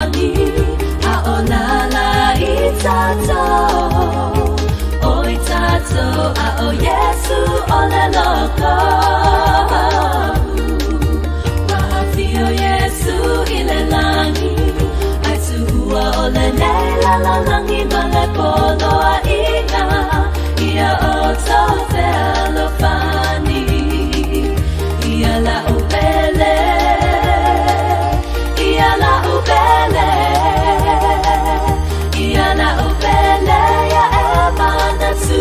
Oh Yesu ole loko Wahafio Yesu ile langi Aituua ole neila la langi Male polo a ina Ia oto te alofani Ia la ubele Ia la ubele Ia la ubele Ya emana tu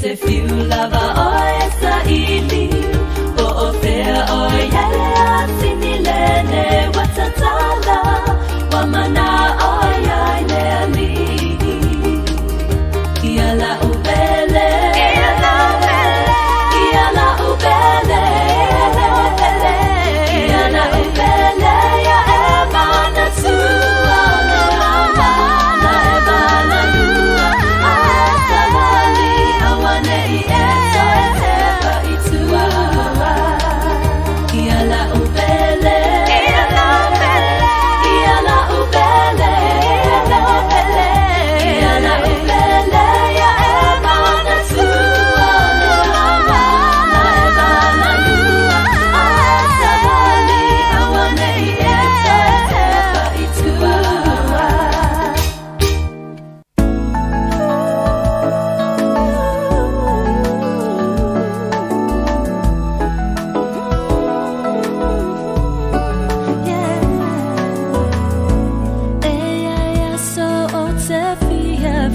If you love a sa ili o fea o yale sinilene watatala wamana o yale ali Iala ubele Iala ubele Iala ubele ya emana tua na ebala lua asalali awane ieso etepa itua Iala ubele Iala ubele Iala ubele ya emana tua na ebala lua asalali awane ieso etepa itua Ea so o te fia